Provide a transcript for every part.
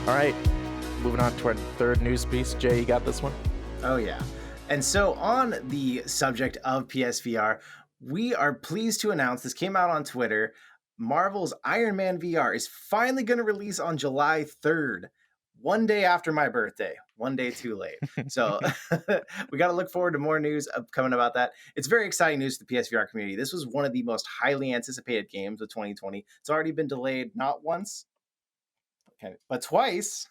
All right, moving on to our third news piece. Jay, you got this one? Oh, yeah. And so on the subject of PSVR, we are pleased to announce this came out on Twitter. Marvel's Iron Man VR is finally going to release on July 3rd, one day after my birthday, one day too late. So we got to look forward to more news coming about that. It's very exciting news to the PSVR community. This was one of the most highly anticipated games of 2020. It's already been delayed not once, but twice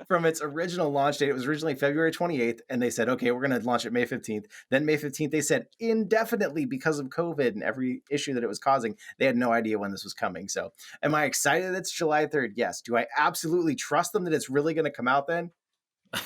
from its original launch date. It was originally February 28th, and they said, okay, we're going to launch it May 15th. Then May 15th, they said indefinitely because of COVID and every issue that it was causing. They had no idea when this was coming. So am I excited it's July 3rd? Yes. Do I absolutely trust them that it's really going to come out then?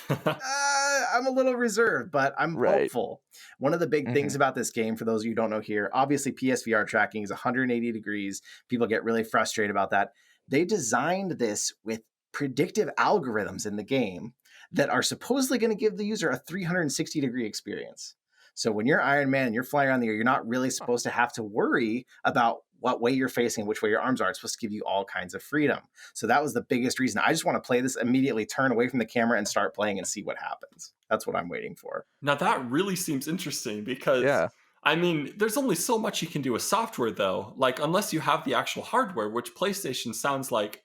I'm a little reserved, but I'm hopeful. One of the big things about this game, for those of you who don't know here, obviously PSVR tracking is 180 degrees. People get really frustrated about that. They designed this with predictive algorithms in the game that are supposedly going to give the user a 360 degree experience. So when you're Iron Man and you're flying around the air, you're not really supposed to have to worry about what way you're facing, which way your arms are. It's supposed to give you all kinds of freedom. So that was the biggest reason. I just want to play this immediately, turn away from the camera and start playing and see what happens. That's what I'm waiting for. Now that really seems interesting because, I mean, there's only so much you can do with software though. Like unless you have the actual hardware, which PlayStation sounds like,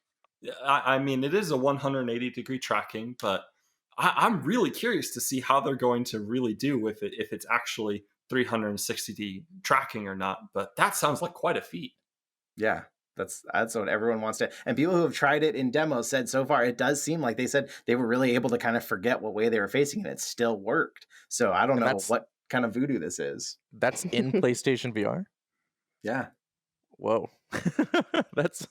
I mean, it is a 180 degree tracking, but I'm really curious to see how they're going to really do with it, if it's actually 360D tracking or not. But that sounds like quite a feat. Yeah, that's what everyone wants to. And people who have tried it in demos said so far, it does seem like they said they were really able to kind of forget what way they were facing and it still worked. So I don't know what kind of voodoo this is. That's in PlayStation VR? Yeah. Whoa. That's...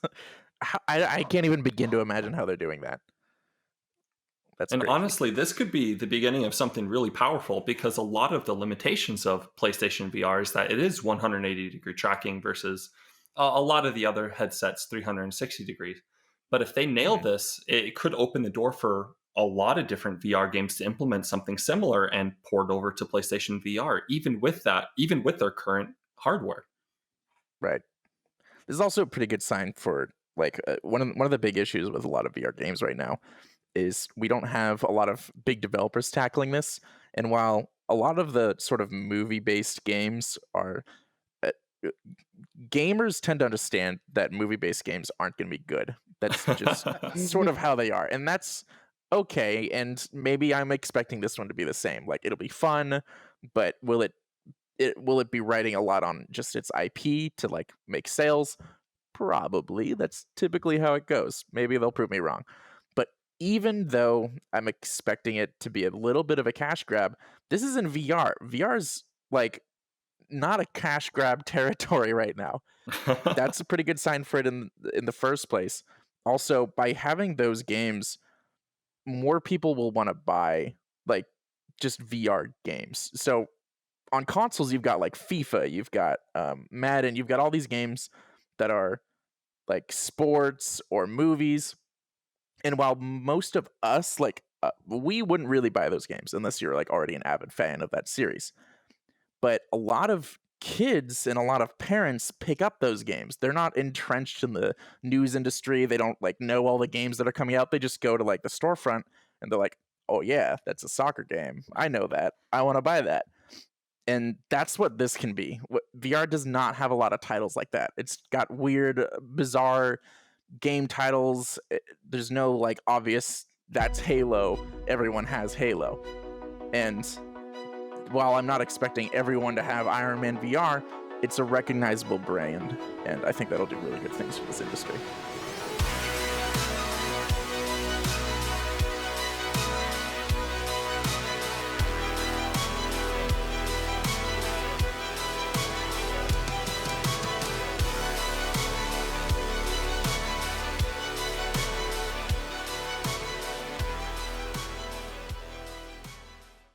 I can't even begin to imagine how they're doing that. And crazy. Honestly, this could be the beginning of something really powerful because a lot of the limitations of PlayStation VR is that it is 180 degree tracking versus a lot of the other headsets 360 degrees. But if they nail this, it could open the door for a lot of different VR games to implement something similar and port over to PlayStation VR, even with their current hardware. Right. This is also a pretty good sign for like one of the big issues with a lot of VR games right now is we don't have a lot of big developers tackling this. And while a lot of the sort of movie-based games are... gamers tend to understand that movie-based games aren't going to be good. That's just sort of how they are. And that's okay. And maybe I'm expecting this one to be the same. Like, it'll be fun, but will it be riding a lot on just its IP to, like, make sales? Probably. That's typically how it goes. Maybe they'll prove me wrong. Even though I'm expecting it to be a little bit of a cash grab, this is in VR. VR's like not a cash grab territory right now. That's a pretty good sign for it in the first place. Also, by having those games, more people will want to buy like just VR games. So on consoles, you've got like FIFA, you've got Madden, you've got all these games that are like sports or movies. And while most of us, like, we wouldn't really buy those games unless you're, like, already an avid fan of that series. But a lot of kids and a lot of parents pick up those games. They're not entrenched in the news industry. They don't, like, know all the games that are coming out. They just go to, like, the storefront, and they're like, oh, yeah, that's a soccer game. I know that. I want to buy that. And that's what this can be. VR does not have a lot of titles like that. It's got weird, bizarre... game titles. There's no like obvious that's Halo, everyone has Halo. And while I'm not expecting everyone to have Iron Man VR, it's a recognizable brand, and I think that'll do really good things for this industry.